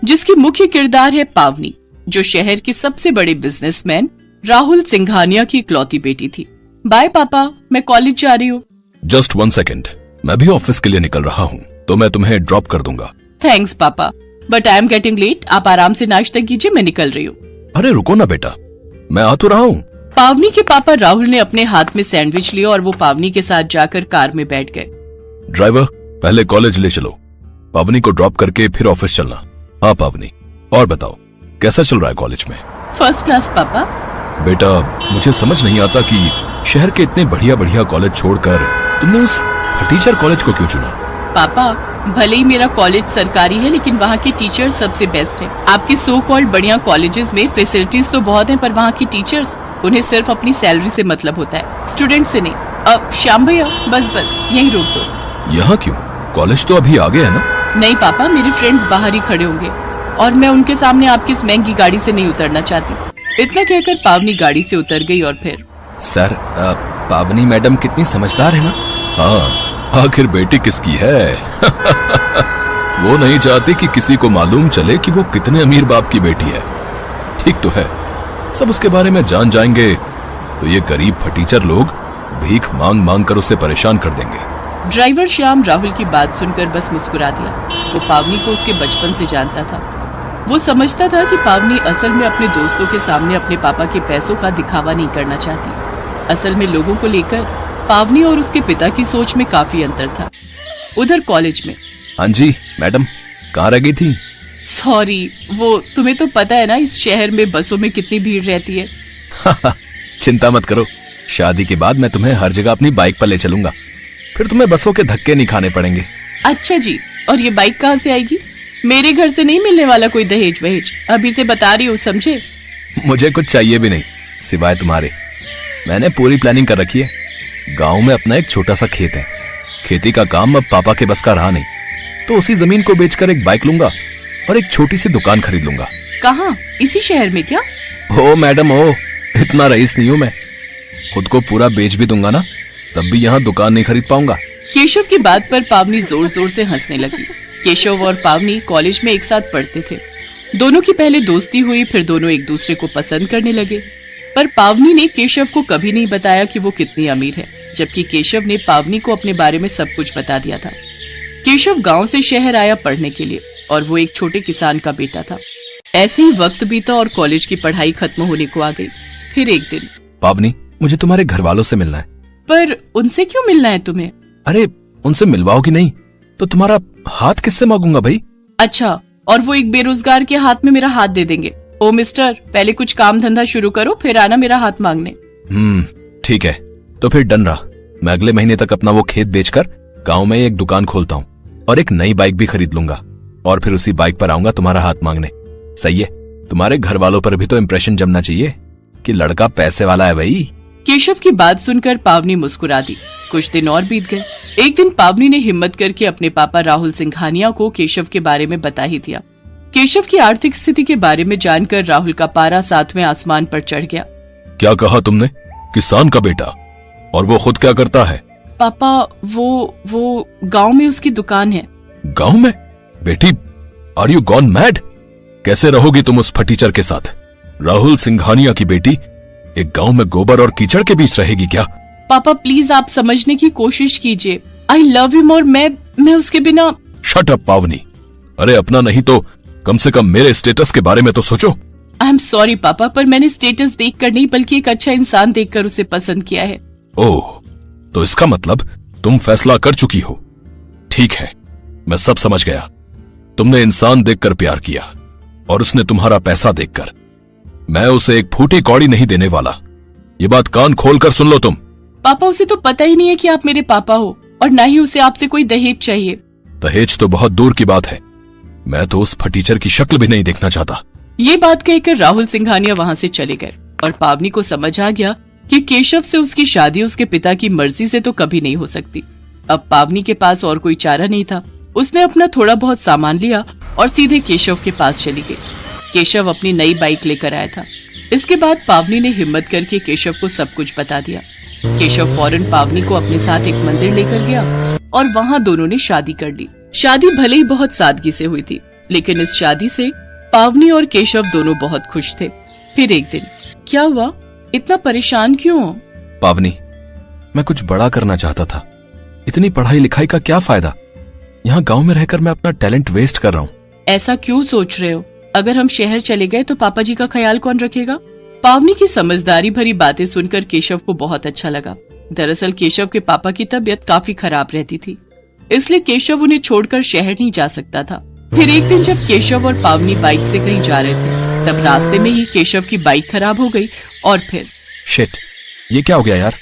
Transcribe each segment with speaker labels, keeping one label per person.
Speaker 1: जिसकी मुख्य किरदार है पावनी, जो शहर के सबसे बड़े बिजनेसमैन राहुल सिंघानिया की इकलौती बेटी थी। बाय पापा, मैं कॉलेज जा रही हूँ।
Speaker 2: जस्ट 1 सेकेंड, मैं भी ऑफिस के लिए निकल रहा हूँ, तो मैं तुम्हें ड्रॉप कर दूंगा।
Speaker 1: थैंक्स पापा, but I am getting late. आप आराम से नाश्ता कीजिए, मैं निकल रही हूँ।
Speaker 2: अरे रुको ना बेटा, मैं आ तो रहा हूँ।
Speaker 1: पावनी के पापा राहुल ने अपने हाथ में सैंडविच लिया और वो पावनी के साथ जाकर कार में बैठ गए।
Speaker 2: ड्राइवर, पहले कॉलेज ले चलो, पावनी को ड्रॉप करके फिर ऑफिस चलना। हाँ पावनी, और बताओ कैसा चल रहा है कॉलेज में?
Speaker 1: फर्स्ट क्लास पापा।
Speaker 2: बेटा, मुझे समझ नहीं आता कि शहर के इतने बढ़िया बढ़िया कॉलेज छोड़कर तुमने उस टीचर कॉलेज को क्यों चुना?
Speaker 1: पापा, भले ही मेरा कॉलेज सरकारी है, लेकिन वहाँ के टीचर्स सबसे बेस्ट हैं। आपके सो कॉल्ड बढ़िया कॉलेजेस में फैसिलिटीज तो बहुत हैं, पर वहाँ की टीचर्स, उन्हें सिर्फ अपनी सैलरी से मतलब होता है, स्टूडेंट से नहीं। अब श्याम भैया, बस यही रोक दो।
Speaker 2: यहाँ क्यों? कॉलेज तो अभी आगे है ना?
Speaker 1: नहीं पापा, मेरे फ्रेंड्स बाहर ही खड़े होंगे और मैं उनके सामने आपकी इस महंगी गाड़ी से नहीं उतरना चाहती। इतना कहकर पावनी गाड़ी से उतर गई और फिर
Speaker 2: सर, पावनी मैडम कितनी समझदार है ना? हाँ, आखिर बेटी किसकी है? वो नहीं चाहती कि किसी को मालूम चले कि वो कितने अमीर बाप की बेटी है। ठीक तो है, सब उसके बारे में जान जाएंगे तो ये गरीब फटीचर लोग भीख मांग मांग कर उसे परेशान कर देंगे।
Speaker 1: ड्राइवर श्याम राहुल की बात सुनकर बस मुस्कुरा दिया। वो पावनी को उसके बचपन से जानता था। वो समझता था कि पावनी असल में अपने दोस्तों के सामने अपने पापा के पैसों का दिखावा नहीं करना चाहती। असल में लोगों को लेकर पावनी और उसके पिता की सोच में काफी अंतर था। उधर कॉलेज में।
Speaker 2: हाँ जी मैडम, कहाँ रह गई थी?
Speaker 1: सॉरी, वो तुम्हें तो पता है ना, इस शहर में बसों में कितनी भीड़ रहती है।
Speaker 2: चिंता मत करो, शादी के बाद मैं तुम्हें हर जगह अपनी बाइक पर ले चलूंगा, फिर तुम्हें बसों के धक्के नहीं खाने पड़ेंगे।
Speaker 1: अच्छा जी, और ये बाइक कहाँ से आएगी? मेरे घर से नहीं मिलने वाला कोई दहेज वहेज, अभी से बता रही हूँ, समझे?
Speaker 2: मुझे कुछ चाहिए भी नहीं सिवाय तुम्हारे। मैंने पूरी प्लानिंग कर रखी है। गांव में अपना एक छोटा सा खेत है, खेती का काम अब पापा के बस का रहा नहीं, तो उसी जमीन को बेचकर एक बाइक लूंगा और एक छोटी सी दुकान खरीद लूंगा।
Speaker 1: कहाँ? इसी शहर में क्या?
Speaker 2: हो मैडम हो, इतना रईस नहीं हूँ मैं। खुद को पूरा बेच भी दूंगा ना, तब भी यहाँ दुकान नहीं खरीद पाऊंगा।
Speaker 1: केशव की बात पर पावनी जोर जोर से हंसने लगी। केशव और पावनी कॉलेज में एक साथ पढ़ते थे। दोनों की पहले दोस्ती हुई, फिर दोनों एक दूसरे को पसंद करने लगे। पर पावनी ने केशव को कभी नहीं बताया कि वो कितनी अमीर है, जबकि केशव ने पावनी को अपने बारे में सब कुछ बता दिया था। केशव गांव से शहर आया पढ़ने के लिए और वो एक छोटे किसान का बेटा था। ऐसे ही वक्त बीता और कॉलेज की पढ़ाई खत्म होने को आ गई। फिर एक दिन,
Speaker 2: पावनी, मुझे तुम्हारे घर वालों से मिलना है।
Speaker 1: पर उनसे क्यों मिलना है तुम्हें?
Speaker 2: अरे उनसे मिलवाओगी नहीं तो तुम्हारा हाथ किससे मांगूंगा भाई?
Speaker 1: अच्छा, और वो एक बेरोजगार के हाथ में मेरा हाथ दे देंगे? ओ मिस्टर, पहले कुछ काम धंधा शुरू करो, फिर आना मेरा हाथ मांगने।
Speaker 2: ठीक है, तो फिर डन रहा। मैं अगले महीने तक अपना वो खेत बेचकर गांव में एक दुकान खोलता हूँ और एक नई बाइक भी खरीद लूंगा और फिर उसी बाइक पर आऊंगा तुम्हारा हाथ मांगने। सही है? तुम्हारे घर वालों पर भी तो इम्प्रेशन जमना चाहिए कि लड़का पैसे वाला है भाई।
Speaker 1: केशव की बात सुनकर पावनी मुस्कुरा दी। कुछ दिन और बीत गए। एक दिन पावनी ने हिम्मत करके अपने पापा राहुल सिंघानिया को केशव के बारे में बता ही दिया। केशव की आर्थिक स्थिति के बारे में जानकर राहुल का पारा 7वें आसमान पर चढ़ गया।
Speaker 2: क्या कहा तुमने? किसान का बेटा? और वो खुद क्या करता है?
Speaker 1: पापा, वो गांव में उसकी दुकान है।
Speaker 2: गांव में? बेटी, आर यू गॉन मैड? कैसे रहोगी तुम उस फटीचर के साथ? राहुल सिंघानिया की बेटी एक गांव में गोबर और कीचड़ के बीच रहेगी क्या?
Speaker 1: पापा प्लीज, आप समझने की कोशिश कीजिए। आई लव हिम और मैं उसके बिना।
Speaker 2: शट अप पावनी। अरे अपना नहीं तो कम से कम मेरे स्टेटस के बारे में तो सोचो।
Speaker 1: आई एम सॉरी पापा, पर मैंने स्टेटस देखकर नहीं बल्कि एक अच्छा इंसान देखकर उसे पसंद किया है।
Speaker 2: ओह, तो इसका मतलब तुम फैसला कर चुकी हो। ठीक है, मैं सब समझ गया। तुमने इंसान देखकर प्यार किया और उसने तुम्हारा पैसा देखकर। मैं उसे एक फूटी कौड़ी नहीं देने वाला। ये बात कान खोलकर सुन लो तुम।
Speaker 1: पापा, उसे तो पता ही नहीं है कि आप मेरे पापा हो और न ही उसे आपसे कोई दहेज चाहिए।
Speaker 2: दहेज तो बहुत दूर की बात है। मैं तो उस फटीचर की शक्ल भी नहीं देखना चाहता।
Speaker 1: ये बात कहकर राहुल सिंघानिया वहाँ से चले गए और पावनी को समझ आ गया कि केशव से उसकी शादी उसके पिता की मर्जी से तो कभी नहीं हो सकती। अब पावनी के पास और कोई चारा नहीं था। उसने अपना थोड़ा बहुत सामान लिया और सीधे केशव के पास चली गई। केशव अपनी नई बाइक लेकर आया था। इसके बाद पावनी ने हिम्मत करके केशव को सब कुछ बता दिया। केशव फौरन पावनी को अपने साथ एक मंदिर लेकर गया और वहाँ दोनों ने शादी कर ली। शादी भले ही बहुत सादगी से हुई थी, लेकिन इस शादी से पावनी और केशव दोनों बहुत खुश थे। फिर एक दिन क्या हुआ, इतना परेशान क्यों हो?
Speaker 2: पावनी, मैं कुछ बड़ा करना चाहता था। इतनी पढ़ाई लिखाई का क्या फायदा? यहाँ गांव में रहकर मैं अपना टैलेंट वेस्ट कर रहा हूँ।
Speaker 1: ऐसा क्यों सोच रहे हो? अगर हम शहर चले गए तो पापा जी का ख्याल कौन रखेगा? पावनी की समझदारी भरी बातें सुनकर केशव को बहुत अच्छा लगा। दरअसल केशव के पापा की तबीयत काफी खराब रहती थी, इसलिए केशव उन्हें छोड़कर शहर नहीं जा सकता था। फिर एक दिन जब केशव और पावनी बाइक से कहीं जा रहे थे, तब रास्ते में ही केशव की बाइक खराब हो गई और फिर
Speaker 2: शिट, ये क्या हो गया यार?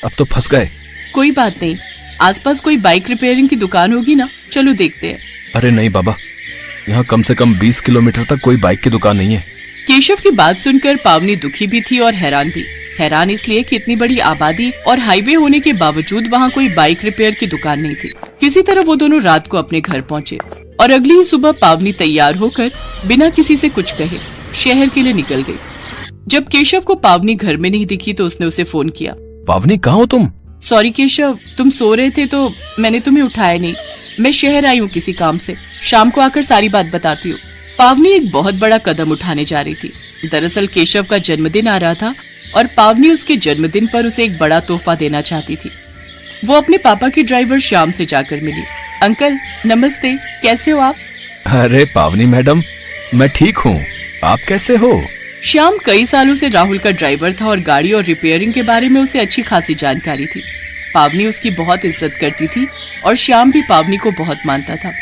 Speaker 2: अब तो फंस गए।
Speaker 1: कोई बात नहीं, आसपास कोई बाइक रिपेयरिंग की दुकान होगी ना, चलो देखते हैं।
Speaker 2: अरे नहीं बाबा, यहाँ कम से कम 20 किलोमीटर तक कोई बाइक की दुकान नहीं है।
Speaker 1: केशव की बात सुनकर पावनी दुखी भी थी और हैरान भी। हैरान इसलिए कि इतनी बड़ी आबादी और हाईवे होने के बावजूद वहाँ कोई बाइक रिपेयर की दुकान नहीं थी। किसी तरह वो दोनों रात को अपने घर पहुँचे और अगली ही सुबह पावनी तैयार होकर बिना किसी से कुछ कहे शहर के लिए निकल गई। जब केशव को पावनी घर में नहीं दिखी तो उसने उसे फोन किया।
Speaker 2: पावनी, कहाँ हो तुम?
Speaker 1: सॉरी केशव, तुम सो रहे थे तो मैंने तुम्हें उठाया नहीं। मैं शहर आई हूँ किसी काम से, शाम को आकर सारी बात बताती हूँ। पावनी एक बहुत बड़ा कदम उठाने जा रही थी। दरअसल केशव का जन्मदिन आ रहा था और पावनी उसके जन्मदिन पर उसे एक बड़ा तोहफा देना चाहती थी। वो अपने पापा के ड्राइवर श्याम से जाकर मिली। अंकल नमस्ते, कैसे हो आप?
Speaker 2: अरे पावनी मैडम, मैं ठीक हूँ, आप कैसे हो?
Speaker 1: श्याम कई सालों से राहुल का ड्राइवर था और गाड़ी और रिपेयरिंग के बारे में उसे अच्छी खासी जानकारी थी। पावनी उसकी बहुत इज्जत करती थी और श्याम भी पावनी को बहुत मानता था।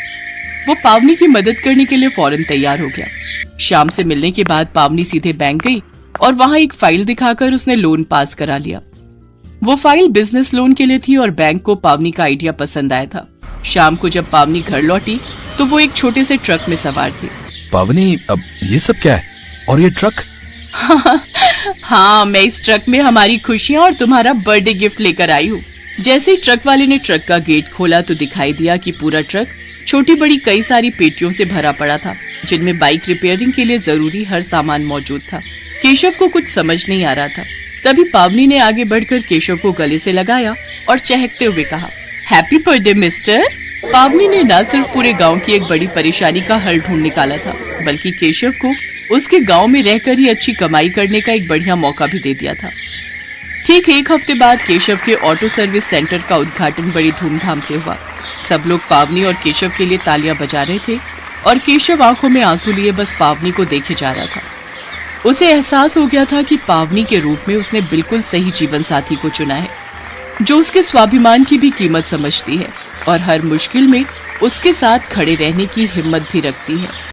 Speaker 1: वो पावनी की मदद करने के लिए फौरन तैयार हो गया। श्याम से मिलने के बाद पावनी सीधे बैंक गई और वहाँ एक फाइल दिखाकर उसने लोन पास करा लिया। वो फाइल बिजनेस लोन के लिए थी और बैंक को पावनी का आइडिया पसंद आया था। शाम को जब पावनी घर लौटी तो वो एक छोटे से ट्रक में सवार थी।
Speaker 2: पावनी, अब ये सब क्या है? और ये ट्रक?
Speaker 1: हाँ, मैं इस ट्रक में हमारी खुशियाँ और तुम्हारा बर्थडे गिफ्ट लेकर आई हूँ। जैसे ही ट्रक वाले ने ट्रक का गेट खोला तो दिखाई दिया कि पूरा ट्रक छोटी बड़ी कई सारी पेटियों से भरा पड़ा था, जिनमें बाइक रिपेयरिंग के लिए जरूरी हर सामान मौजूद था। केशव को कुछ समझ नहीं आ रहा था। तभी पावनी ने आगे बढ़कर केशव को गले से लगाया और चहकते हुए कहा, हैप्पी बर्थडे मिस्टर। पावनी ने न सिर्फ पूरे गांव की एक बड़ी परेशानी का हल ढूंढ निकाला था, बल्कि केशव को उसके गांव में रहकर ही अच्छी कमाई करने का एक बढ़िया मौका भी दे दिया था। ठीक एक हफ्ते बाद केशव के ऑटो सर्विस सेंटर का उद्घाटन बड़ी धूमधाम से हुआ। सब लोग पावनी और केशव के लिए तालियां बजा रहे थे और केशव आंखों में आंसू लिए बस पावनी को देखे जा रहा था। उसे एहसास हो गया था कि पावनी के रूप में उसने बिल्कुल सही जीवन साथी को चुना है, जो उसके स्वाभिमान की भी कीमत समझती है और हर मुश्किल में उसके साथ खड़े रहने की हिम्मत भी रखती है।